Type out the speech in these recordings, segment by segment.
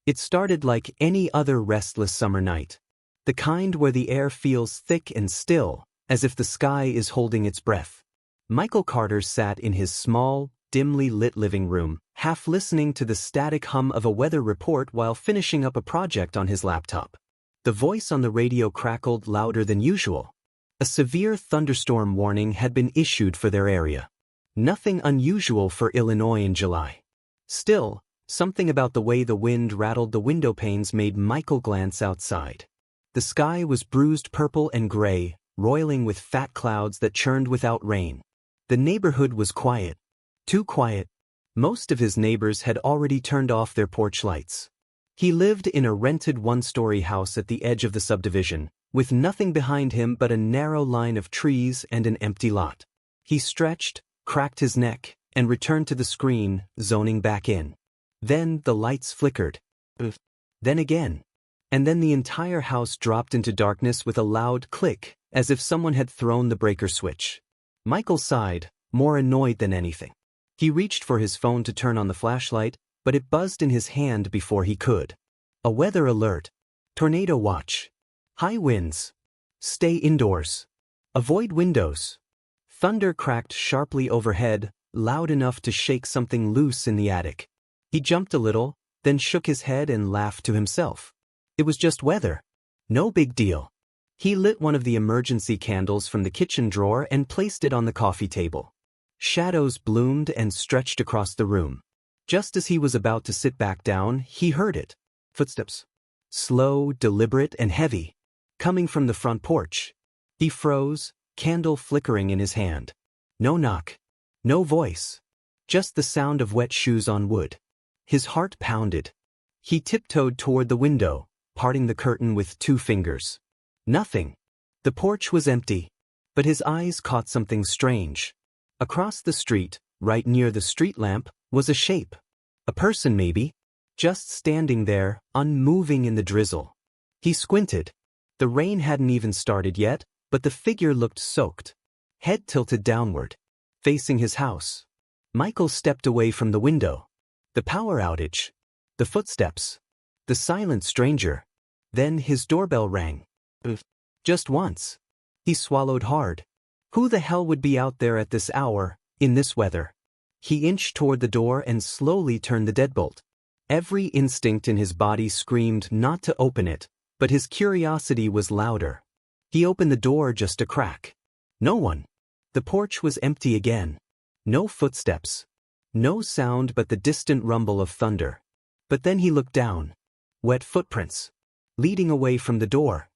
It started like any other restless summer night. The kind where the air feels thick and still, as if the sky is holding its breath. Michael Carter sat in his small, dimly lit living room, half listening to the static hum of a weather report while finishing up a project on his laptop. The voice on the radio crackled louder than usual. A severe thunderstorm warning had been issued for their area. Nothing unusual for Illinois in July. Still, something about the way the wind rattled the window panes made Michael glance outside. The sky was bruised purple and gray, roiling with fat clouds that churned without rain. The neighborhood was quiet. Too quiet. Most of his neighbors had already turned off their porch lights. He lived in a rented one-story house at the edge of the subdivision, with nothing behind him but a narrow line of trees and an empty lot. He stretched, cracked his neck, and returned to the screen, zoning back in. Then the lights flickered. Then again. And then the entire house dropped into darkness with a loud click, as if someone had thrown the breaker switch. Michael sighed, more annoyed than anything. He reached for his phone to turn on the flashlight, but it buzzed in his hand before he could. A weather alert. Tornado watch. High winds. Stay indoors. Avoid windows. Thunder cracked sharply overhead, loud enough to shake something loose in the attic. He jumped a little, then shook his head and laughed to himself. It was just weather. No big deal. He lit one of the emergency candles from the kitchen drawer and placed it on the coffee table. Shadows bloomed and stretched across the room. Just as he was about to sit back down, he heard it. Footsteps. Slow, deliberate, and heavy. Coming from the front porch. He froze, candle flickering in his hand. No knock. No voice. Just the sound of wet shoes on wood. His heart pounded. He tiptoed toward the window, parting the curtain with 2 fingers. Nothing. The porch was empty. But his eyes caught something strange. Across the street, right near the street lamp, was a shape. A person maybe. Just standing there, unmoving in the drizzle. He squinted. The rain hadn't even started yet, but the figure looked soaked. Head tilted downward. Facing his house. Michael stepped away from the window. The power outage. The footsteps. The silent stranger. Then his doorbell rang. Just once. He swallowed hard. Who the hell would be out there at this hour, in this weather? He inched toward the door and slowly turned the deadbolt. Every instinct in his body screamed not to open it, but his curiosity was louder. He opened the door just a crack. No one. The porch was empty again. No footsteps. No sound but the distant rumble of thunder. But then he looked down. Wet footprints. Leading away from the door.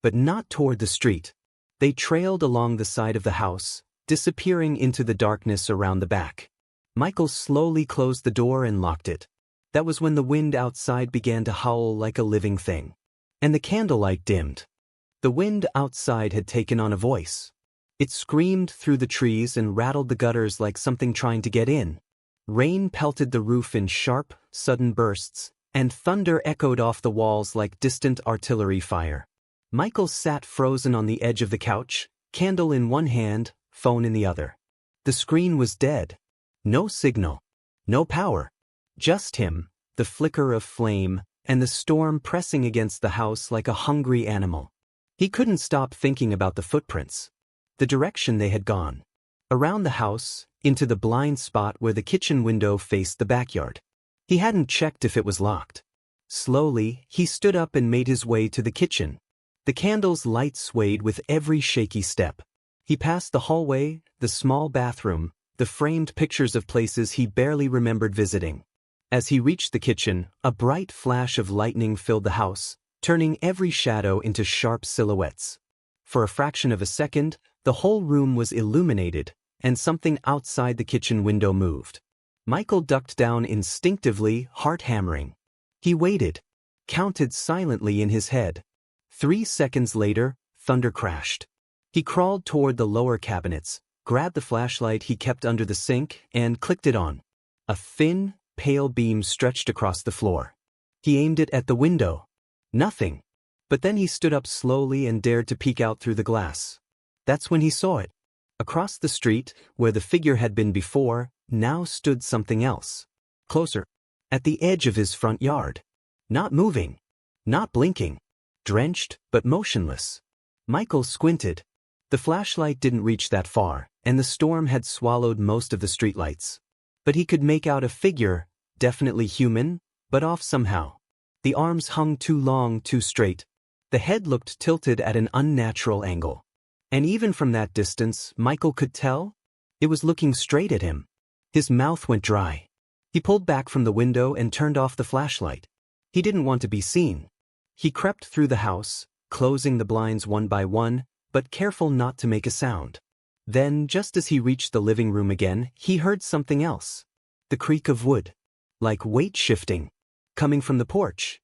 But not toward the street. They trailed along the side of the house, disappearing into the darkness around the back. Michael slowly closed the door and locked it. That was when the wind outside began to howl like a living thing. And the candlelight dimmed. The wind outside had taken on a voice. It screamed through the trees and rattled the gutters like something trying to get in. Rain pelted the roof in sharp, sudden bursts, and thunder echoed off the walls like distant artillery fire. Michael sat frozen on the edge of the couch, candle in one hand, phone in the other. The screen was dead. No signal. No power. Just him, the flicker of flame, and the storm pressing against the house like a hungry animal. He couldn't stop thinking about the footprints. The direction they had gone. Around the house, into the blind spot where the kitchen window faced the backyard. He hadn't checked if it was locked. Slowly, he stood up and made his way to the kitchen. The candle's light swayed with every shaky step. He passed the hallway, the small bathroom, the framed pictures of places he barely remembered visiting. As he reached the kitchen, a bright flash of lightning filled the house, turning every shadow into sharp silhouettes. For a fraction of a second, the whole room was illuminated, and something outside the kitchen window moved. Michael ducked down instinctively, heart hammering. He waited, counted silently in his head. 3 seconds later, thunder crashed. He crawled toward the lower cabinets, grabbed the flashlight he kept under the sink, and clicked it on. A thin, pale beam stretched across the floor. He aimed it at the window. Nothing. But then he stood up slowly and dared to peek out through the glass. That's when he saw it. Across the street, where the figure had been before, now stood something else. Closer. At the edge of his front yard. Not moving. Not blinking. Drenched, but motionless. Michael squinted. The flashlight didn't reach that far, and the storm had swallowed most of the streetlights. But he could make out a figure, definitely human, but off somehow. The arms hung too long, too straight. The head looked tilted at an unnatural angle. And even from that distance, Michael could tell it was looking straight at him. His mouth went dry. He pulled back from the window and turned off the flashlight. He didn't want to be seen. He crept through the house, closing the blinds one by one, but careful not to make a sound. Then, just as he reached the living room again, he heard something else. The creak of wood. Like weight shifting. Coming from the porch.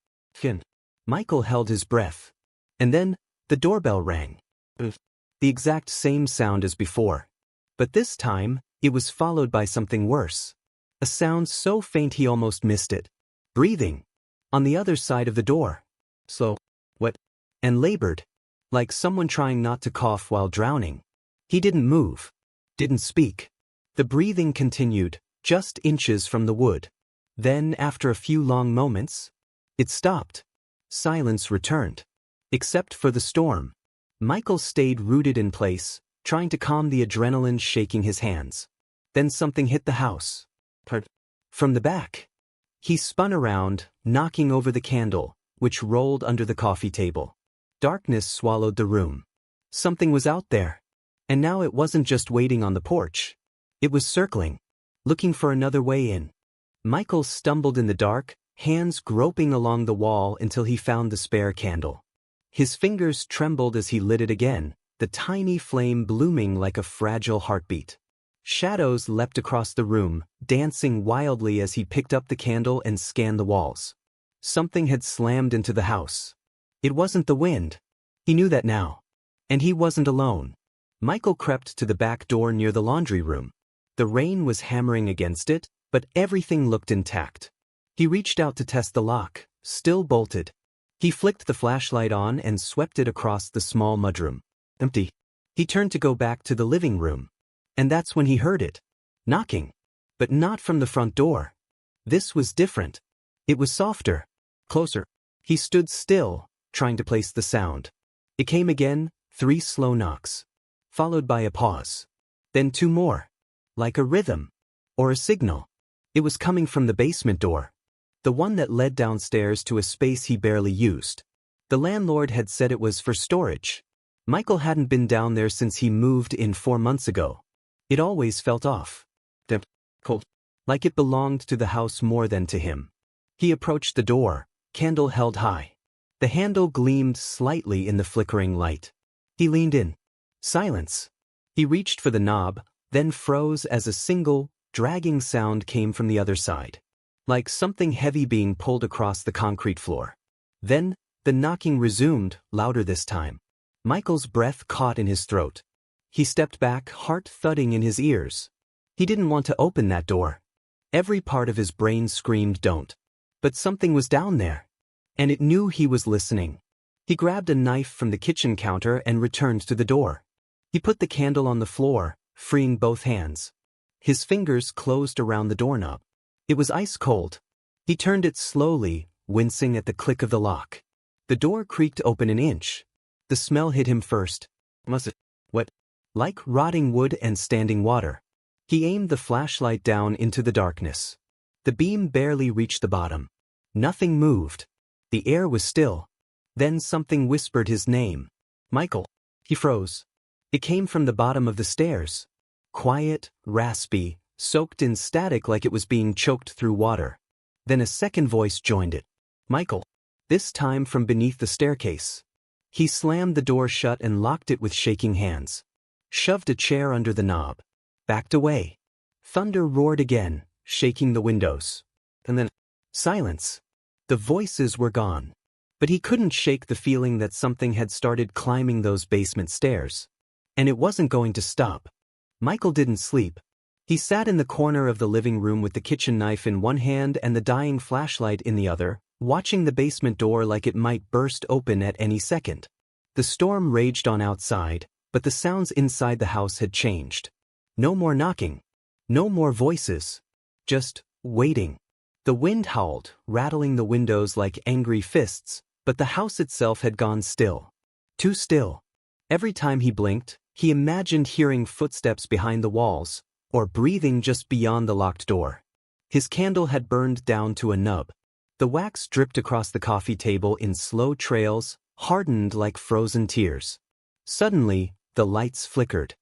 Michael held his breath. And then, the doorbell rang. The exact same sound as before. But this time, it was followed by something worse. A sound so faint he almost missed it. Breathing. On the other side of the door. Slow. Wet. And labored. Like someone trying not to cough while drowning. He didn't move. Didn't speak. The breathing continued, just inches from the wood. Then, after a few long moments, it stopped. Silence returned. Except for the storm. Michael stayed rooted in place, trying to calm the adrenaline shaking his hands. Then something hit the house. From the back. He spun around, knocking over the candle, which rolled under the coffee table. Darkness swallowed the room. Something was out there. And now it wasn't just waiting on the porch. It was circling, looking for another way in. Michael stumbled in the dark, hands groping along the wall until he found the spare candle. His fingers trembled as he lit it again, the tiny flame blooming like a fragile heartbeat. Shadows leapt across the room, dancing wildly as he picked up the candle and scanned the walls. Something had slammed into the house. It wasn't the wind. He knew that now. And he wasn't alone. Michael crept to the back door near the laundry room. The rain was hammering against it, but everything looked intact. He reached out to test the lock, still bolted. He flicked the flashlight on and swept it across the small mudroom. Empty. He turned to go back to the living room. And that's when he heard it. Knocking. But not from the front door. This was different. It was softer. Closer. He stood still, trying to place the sound. It came again, 3 slow knocks. Followed by a pause. Then 2 more. Like a rhythm. Or a signal. It was coming from the basement door. The one that led downstairs to a space he barely used. The landlord had said it was for storage. Michael hadn't been down there since he moved in 4 months ago. It always felt off. Damp. Cold. Like it belonged to the house more than to him. He approached the door, candle held high. The handle gleamed slightly in the flickering light. He leaned in. Silence. He reached for the knob, then froze as a single, dragging sound came from the other side. Like something heavy being pulled across the concrete floor. Then, the knocking resumed, louder this time. Michael's breath caught in his throat. He stepped back, heart thudding in his ears. He didn't want to open that door. Every part of his brain screamed don't. But something was down there. And it knew he was listening. He grabbed a knife from the kitchen counter and returned to the door. He put the candle on the floor, freeing both hands. His fingers closed around the doorknob. It was ice cold. He turned it slowly, wincing at the click of the lock. The door creaked open an inch. The smell hit him first. Wet. Like rotting wood and standing water. He aimed the flashlight down into the darkness. The beam barely reached the bottom. Nothing moved. The air was still. Then something whispered his name. Michael. He froze. It came from the bottom of the stairs. Quiet, raspy, soaked in static like it was being choked through water. Then a second voice joined it. Michael. This time from beneath the staircase. He slammed the door shut and locked it with shaking hands. Shoved a chair under the knob. Backed away. Thunder roared again, shaking the windows. And then, silence. The voices were gone. But he couldn't shake the feeling that something had started climbing those basement stairs. And it wasn't going to stop. Michael didn't sleep. He sat in the corner of the living room with the kitchen knife in one hand and the dying flashlight in the other, watching the basement door like it might burst open at any second. The storm raged on outside, but the sounds inside the house had changed. No more knocking. No more voices. Just waiting. The wind howled, rattling the windows like angry fists, but the house itself had gone still. Too still. Every time he blinked, he imagined hearing footsteps behind the walls, or breathing just beyond the locked door. His candle had burned down to a nub. The wax dripped across the coffee table in slow trails, hardened like frozen tears. Suddenly, the lights flickered.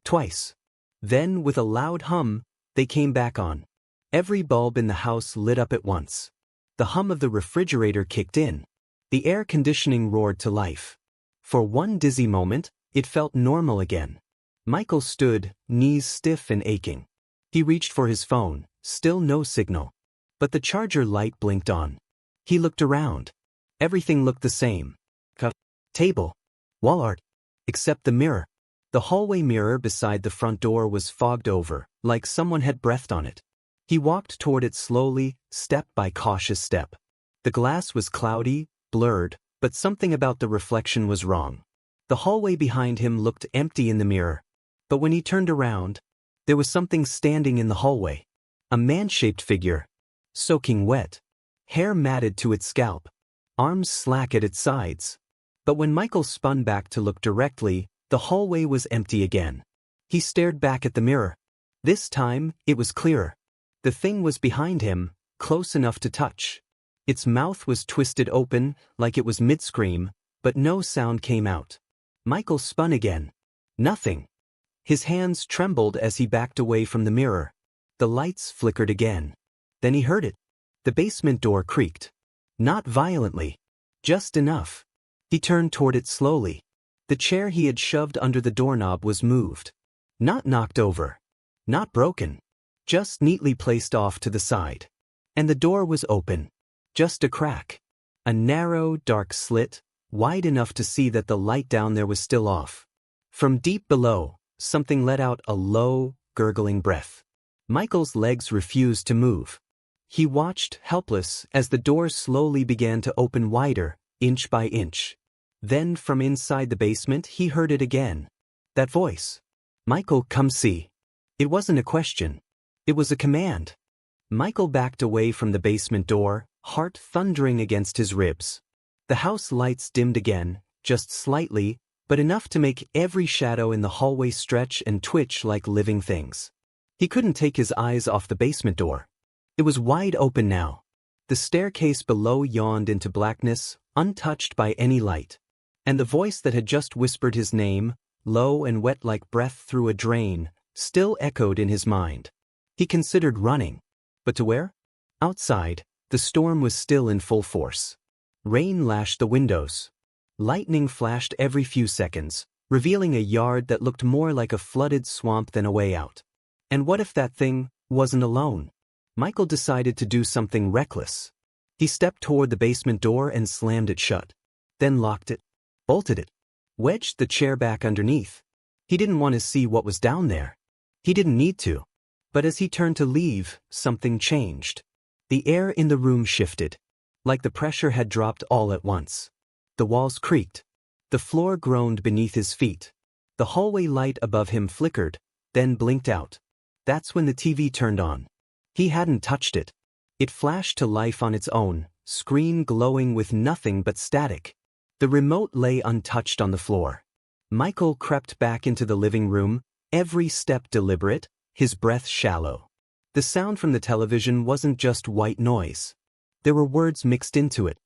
Twice. Then, with a loud hum, they came back on. Every bulb in the house lit up at once. The hum of the refrigerator kicked in. The air conditioning roared to life. For one dizzy moment, it felt normal again. Michael stood, knees stiff and aching. He reached for his phone, still no signal. But the charger light blinked on. He looked around. Everything looked the same. Table. Wall art. Except the mirror. The hallway mirror beside the front door was fogged over, like someone had breathed on it. He walked toward it slowly, step by cautious step. The glass was cloudy, blurred, but something about the reflection was wrong. The hallway behind him looked empty in the mirror. But when he turned around, there was something standing in the hallway. A man-shaped figure. Soaking wet. Hair matted to its scalp. Arms slack at its sides. But when Michael spun back to look directly, the hallway was empty again. He stared back at the mirror. This time, it was clearer. The thing was behind him, close enough to touch. Its mouth was twisted open, like it was mid-scream, but no sound came out. Michael spun again. Nothing. His hands trembled as he backed away from the mirror. The lights flickered again. Then he heard it. The basement door creaked. Not violently. Just enough. He turned toward it slowly. The chair he had shoved under the doorknob was moved. Not knocked over. Not broken. Just neatly placed off to the side. And the door was open. Just a crack. A narrow, dark slit, wide enough to see that the light down there was still off. From deep below, something let out a low, gurgling breath. Michael's legs refused to move. He watched, helpless, as the door slowly began to open wider, inch by inch. Then, from inside the basement, he heard it again. That voice. Michael, come see. It wasn't a question. It was a command. Michael backed away from the basement door, heart thundering against his ribs. The house lights dimmed again, just slightly, but enough to make every shadow in the hallway stretch and twitch like living things. He couldn't take his eyes off the basement door. It was wide open now. The staircase below yawned into blackness, untouched by any light. And the voice that had just whispered his name, low and wet like breath through a drain, still echoed in his mind. He considered running. But to where? Outside, the storm was still in full force. Rain lashed the windows. Lightning flashed every few seconds, revealing a yard that looked more like a flooded swamp than a way out. And what if that thing wasn't alone? Michael decided to do something reckless. He stepped toward the basement door and slammed it shut. Then locked it, bolted it, wedged the chair back underneath. He didn't want to see what was down there. He didn't need to. But as he turned to leave, something changed. The air in the room shifted, like the pressure had dropped all at once. The walls creaked. The floor groaned beneath his feet. The hallway light above him flickered, then blinked out. That's when the TV turned on. He hadn't touched it. It flashed to life on its own, screen glowing with nothing but static. The remote lay untouched on the floor. Michael crept back into the living room, every step deliberate, his breath shallow. The sound from the television wasn't just white noise. There were words mixed into it.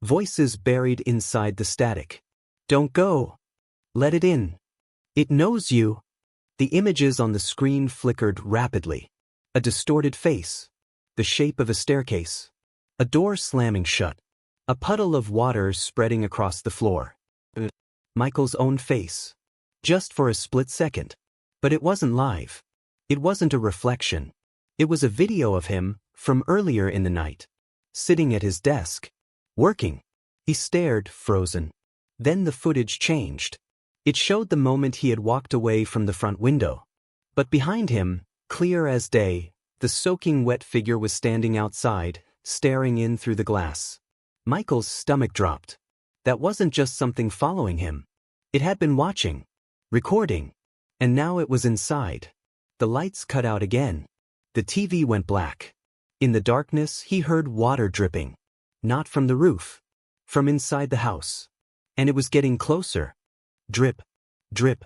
Voices buried inside the static. Don't go. Let it in. It knows you. The images on the screen flickered rapidly. A distorted face. The shape of a staircase. A door slamming shut. A puddle of water spreading across the floor. Michael's own face. Just for a split second. But it wasn't live. It wasn't a reflection. It was a video of him, from earlier in the night. Sitting at his desk. Working. He stared, frozen. Then the footage changed. It showed the moment he had walked away from the front window. But behind him, clear as day, the soaking wet figure was standing outside, staring in through the glass. Michael's stomach dropped. That wasn't just something following him. It had been watching. Recording. And now it was inside. The lights cut out again. The TV went black. In the darkness, he heard water dripping. Not from the roof. From inside the house. And it was getting closer. Drip. Drip.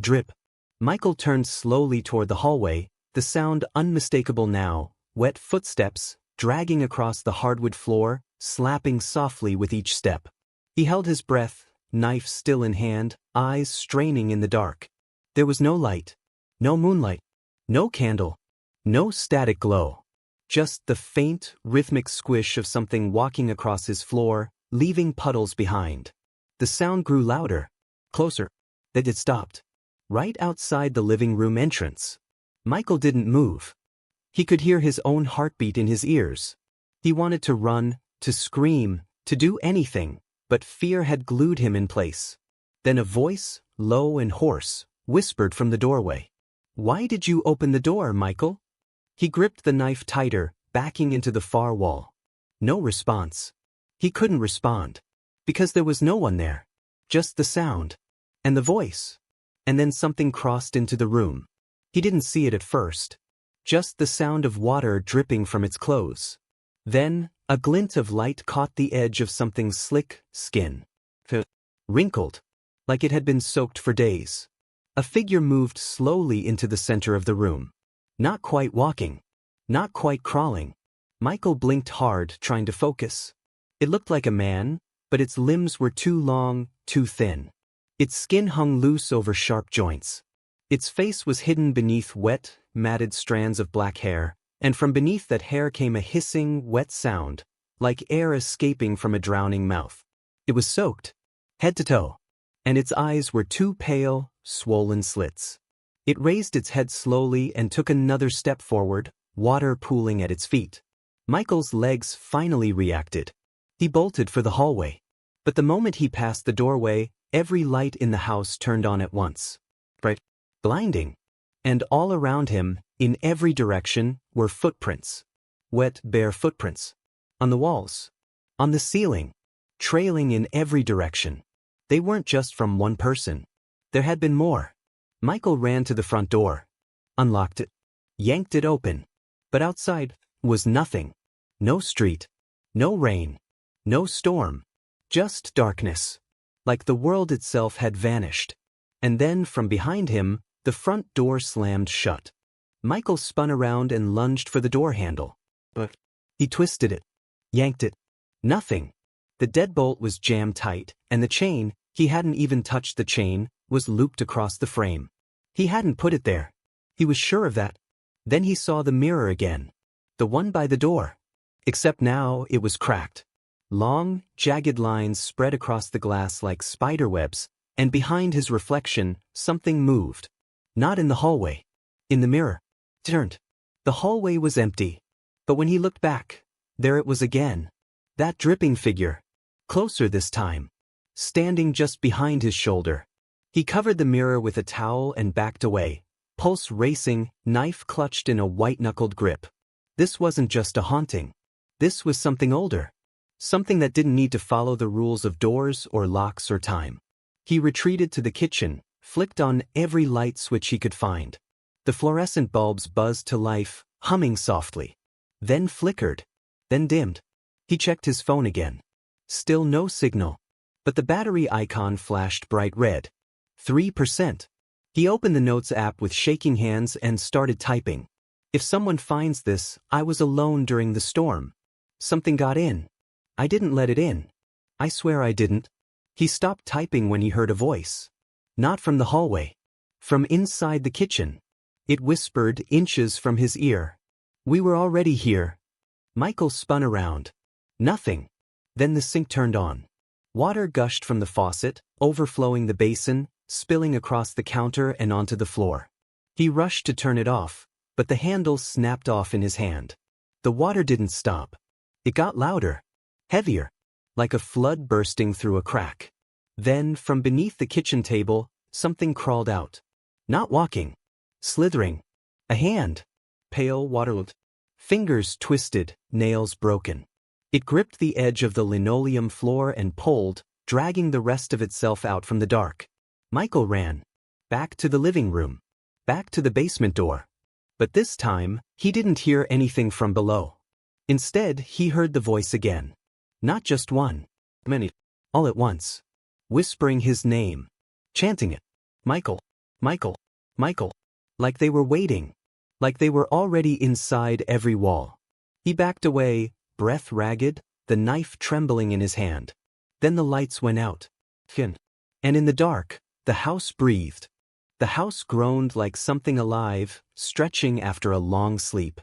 Drip. Michael turned slowly toward the hallway, the sound unmistakable now, wet footsteps, dragging across the hardwood floor, slapping softly with each step. He held his breath, knife still in hand, eyes straining in the dark. There was no light. No moonlight. No candle. No static glow. Just the faint, rhythmic squish of something walking across his floor, leaving puddles behind. The sound grew louder. Closer. Then it stopped. Right outside the living room entrance. Michael didn't move. He could hear his own heartbeat in his ears. He wanted to run, to scream, to do anything, but fear had glued him in place. Then a voice, low and hoarse, whispered from the doorway. "Why did you open the door, Michael?" He gripped the knife tighter, backing into the far wall. No response. He couldn't respond. Because there was no one there. Just the sound. And the voice. And then something crossed into the room. He didn't see it at first. Just the sound of water dripping from its clothes. Then, a glint of light caught the edge of something's slick skin. Wrinkled. Like it had been soaked for days. A figure moved slowly into the center of the room. Not quite walking. Not quite crawling. Michael blinked hard, trying to focus. It looked like a man, but its limbs were too long, too thin. Its skin hung loose over sharp joints. Its face was hidden beneath wet, matted strands of black hair, and from beneath that hair came a hissing, wet sound, like air escaping from a drowning mouth. It was soaked, head to toe, and its eyes were two pale, swollen slits. It raised its head slowly and took another step forward, water pooling at its feet. Michael's legs finally reacted. He bolted for the hallway. But the moment he passed the doorway, every light in the house turned on at once. Bright, blinding. And all around him, in every direction, were footprints. Wet, bare footprints. On the walls. On the ceiling. Trailing in every direction. They weren't just from one person. There had been more. Michael ran to the front door. Unlocked it. Yanked it open. But outside was nothing. No street. No rain. No storm. Just darkness. Like the world itself had vanished. And then, from behind him, the front door slammed shut. Michael spun around and lunged for the door handle. But he twisted it. Yanked it. Nothing. The deadbolt was jammed tight, and the chain, he hadn't even touched the chain, was looped across the frame. He hadn't put it there. He was sure of that. Then he saw the mirror again. The one by the door. Except now it was cracked. Long, jagged lines spread across the glass like spiderwebs, and behind his reflection, something moved. Not in the hallway. In the mirror. Turned. The hallway was empty. But when he looked back, there it was again. That dripping figure. Closer this time. Standing just behind his shoulder. He covered the mirror with a towel and backed away, pulse racing, knife clutched in a white-knuckled grip. This wasn't just a haunting. This was something older. Something that didn't need to follow the rules of doors or locks or time. He retreated to the kitchen, flicked on every light switch he could find. The fluorescent bulbs buzzed to life, humming softly. Then flickered. Then dimmed. He checked his phone again. Still no signal. But the battery icon flashed bright red. 3%. He opened the Notes app with shaking hands and started typing. If someone finds this, I was alone during the storm. Something got in. I didn't let it in. I swear I didn't. He stopped typing when he heard a voice. Not from the hallway. From inside the kitchen. It whispered inches from his ear. We were already here. Michael spun around. Nothing. Then the sink turned on. Water gushed from the faucet, overflowing the basin, spilling across the counter and onto the floor. He rushed to turn it off, but the handle snapped off in his hand. The water didn't stop. It got louder, heavier, like a flood bursting through a crack. Then, from beneath the kitchen table, something crawled out. Not walking. Slithering. A hand. Pale, waterlogged. Fingers twisted, nails broken. It gripped the edge of the linoleum floor and pulled, dragging the rest of itself out from the dark. Michael ran. Back to the living room. Back to the basement door. But this time, he didn't hear anything from below. Instead, he heard the voice again. Not just one. Many. All at once. Whispering his name. Chanting it. Michael. Michael. Michael. Like they were waiting. Like they were already inside every wall. He backed away, breath ragged, the knife trembling in his hand. Then the lights went out. And in the dark, the house breathed. The house groaned like something alive, stretching after a long sleep.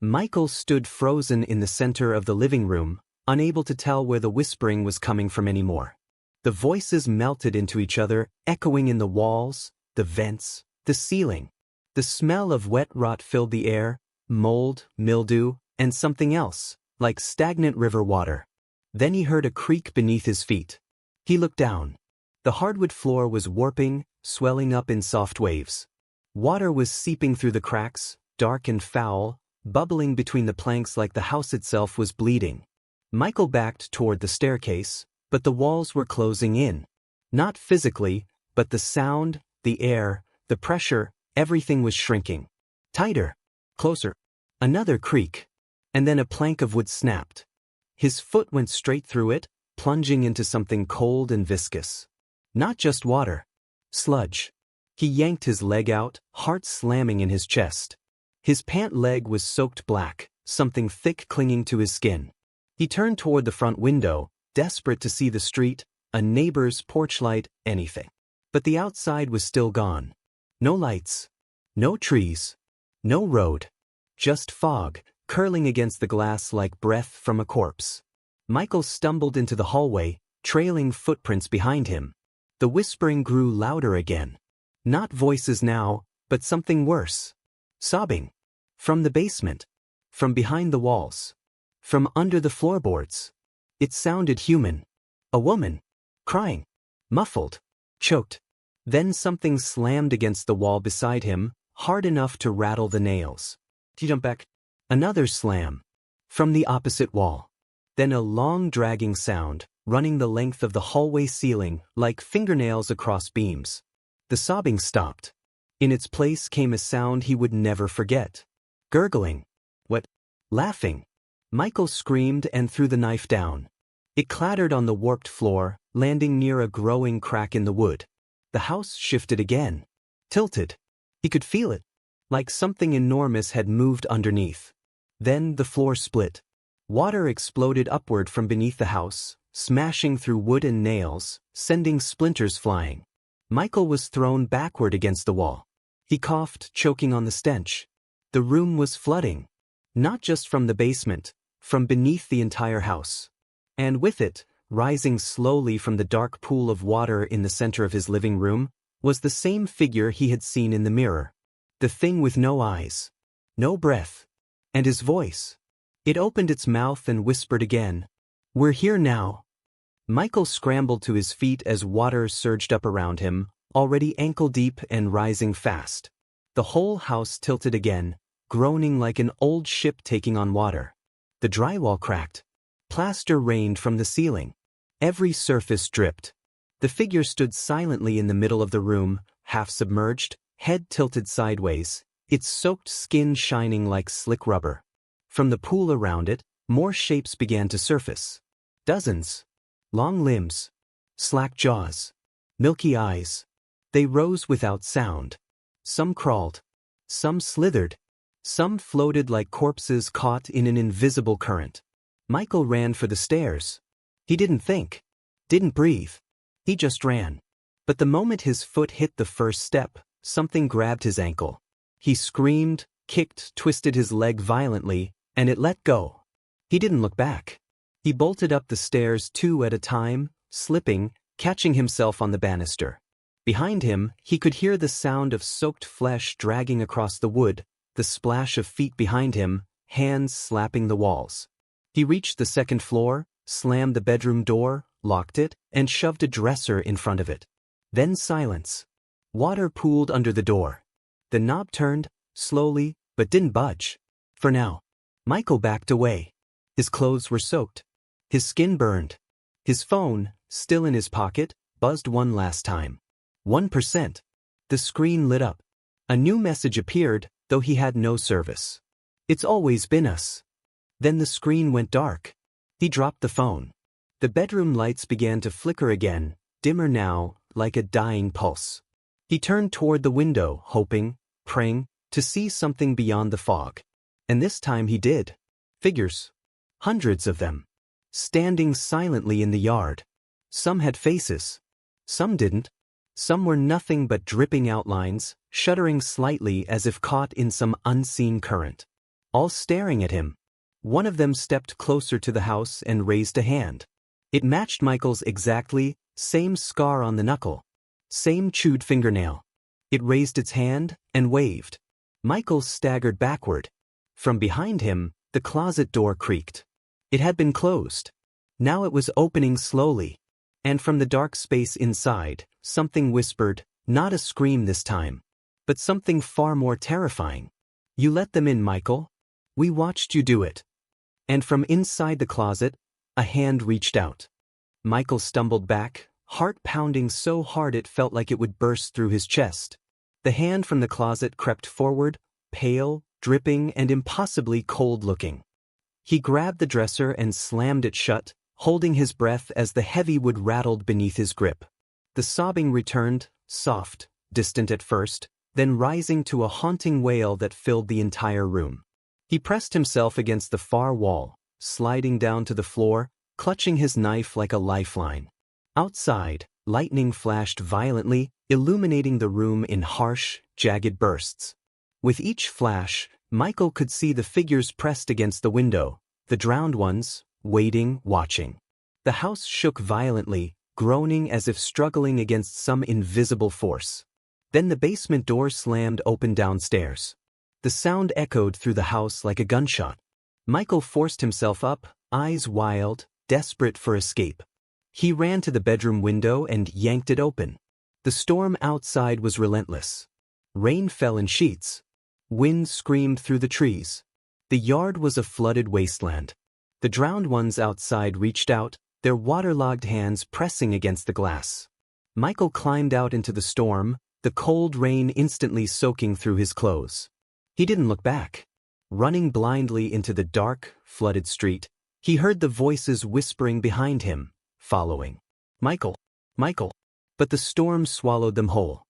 Michael stood frozen in the center of the living room, unable to tell where the whispering was coming from anymore. The voices melted into each other, echoing in the walls, the vents, the ceiling. The smell of wet rot filled the air, mold, mildew, and something else, like stagnant river water. Then he heard a creak beneath his feet. He looked down. The hardwood floor was warping, swelling up in soft waves. Water was seeping through the cracks, dark and foul, bubbling between the planks like the house itself was bleeding. Michael backed toward the staircase, but the walls were closing in. Not physically, but the sound, the air, the pressure, everything was shrinking. Tighter. Closer. Another creak. And then a plank of wood snapped. His foot went straight through it, plunging into something cold and viscous. Not just water. Sludge. He yanked his leg out, heart slamming in his chest. His pant leg was soaked black, something thick clinging to his skin. He turned toward the front window, desperate to see the street, a neighbor's porch light, anything. But the outside was still gone. No lights. No trees. No road. Just fog, curling against the glass like breath from a corpse. Michael stumbled into the hallway, trailing footprints behind him. The whispering grew louder again. Not voices now, but something worse. Sobbing. From the basement. From behind the walls. From under the floorboards. It sounded human. A woman. Crying. Muffled. Choked. Then something slammed against the wall beside him, hard enough to rattle the nails. He jumped back. Another slam. From the opposite wall. Then a long dragging sound, running the length of the hallway ceiling like fingernails across beams. The sobbing stopped. In its place came a sound he would never forget. Gurgling. What? Laughing. Michael screamed and threw the knife down. It clattered on the warped floor, landing near a growing crack in the wood. The house shifted again. Tilted. He could feel it. Like something enormous had moved underneath. Then the floor split. Water exploded upward from beneath the house, smashing through wood and nails, sending splinters flying. Michael was thrown backward against the wall. He coughed, choking on the stench. The room was flooding. Not just from the basement, from beneath the entire house. And with it, rising slowly from the dark pool of water in the center of his living room, was the same figure he had seen in the mirror. The thing with no eyes. No breath. And his voice. It opened its mouth and whispered again. "We're here now." Michael scrambled to his feet as water surged up around him, already ankle-deep and rising fast. The whole house tilted again, groaning like an old ship taking on water. The drywall cracked. Plaster rained from the ceiling. Every surface dripped. The figure stood silently in the middle of the room, half submerged, head tilted sideways, its soaked skin shining like slick rubber. From the pool around it, more shapes began to surface. Dozens. Long limbs. Slack jaws. Milky eyes. They rose without sound. Some crawled. Some slithered. Some floated like corpses caught in an invisible current. Michael ran for the stairs. He didn't think. Didn't breathe. He just ran. But the moment his foot hit the first step, something grabbed his ankle. He screamed, kicked, twisted his leg violently, and it let go. He didn't look back. He bolted up the stairs 2 at a time, slipping, catching himself on the banister. Behind him, he could hear the sound of soaked flesh dragging across the wood, the splash of feet behind him, hands slapping the walls. He reached the second floor, slammed the bedroom door, locked it, and shoved a dresser in front of it. Then silence. Water pooled under the door. The knob turned, slowly, but didn't budge. For now. Michael backed away. His clothes were soaked. His skin burned. His phone, still in his pocket, buzzed one last time. 1%. The screen lit up. A new message appeared, though he had no service. "It's always been us." Then the screen went dark. He dropped the phone. The bedroom lights began to flicker again, dimmer now, like a dying pulse. He turned toward the window, hoping, praying, to see something beyond the fog. And this time he did. Figures. Hundreds of them. Standing silently in the yard. Some had faces. Some didn't. Some were nothing but dripping outlines, shuddering slightly as if caught in some unseen current. All staring at him. One of them stepped closer to the house and raised a hand. It matched Michael's exactly, same scar on the knuckle. Same chewed fingernail. It raised its hand and waved. Michael staggered backward. From behind him, the closet door creaked. It had been closed. Now it was opening slowly. And from the dark space inside, something whispered, not a scream this time, but something far more terrifying. "You let them in, Michael. We watched you do it." And from inside the closet, a hand reached out. Michael stumbled back, heart pounding so hard it felt like it would burst through his chest. The hand from the closet crept forward, pale, dripping, and impossibly cold-looking. He grabbed the dresser and slammed it shut, holding his breath as the heavy wood rattled beneath his grip. The sobbing returned, soft, distant at first, then rising to a haunting wail that filled the entire room. He pressed himself against the far wall, sliding down to the floor, clutching his knife like a lifeline. Outside, lightning flashed violently, illuminating the room in harsh, jagged bursts. With each flash, Michael could see the figures pressed against the window, the drowned ones, waiting, watching. The house shook violently, groaning as if struggling against some invisible force. Then the basement door slammed open downstairs. The sound echoed through the house like a gunshot. Michael forced himself up, eyes wild, desperate for escape. He ran to the bedroom window and yanked it open. The storm outside was relentless. Rain fell in sheets. Wind screamed through the trees. The yard was a flooded wasteland. The drowned ones outside reached out, their waterlogged hands pressing against the glass. Michael climbed out into the storm, the cold rain instantly soaking through his clothes. He didn't look back. Running blindly into the dark, flooded street, he heard the voices whispering behind him, following. "Michael! Michael!" But the storm swallowed them whole.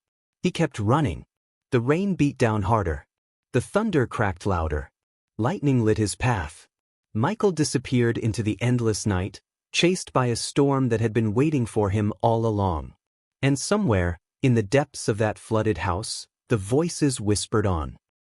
He kept running. The rain beat down harder. The thunder cracked louder. Lightning lit his path. Michael disappeared into the endless night, chased by a storm that had been waiting for him all along. And somewhere, in the depths of that flooded house, the voices whispered on.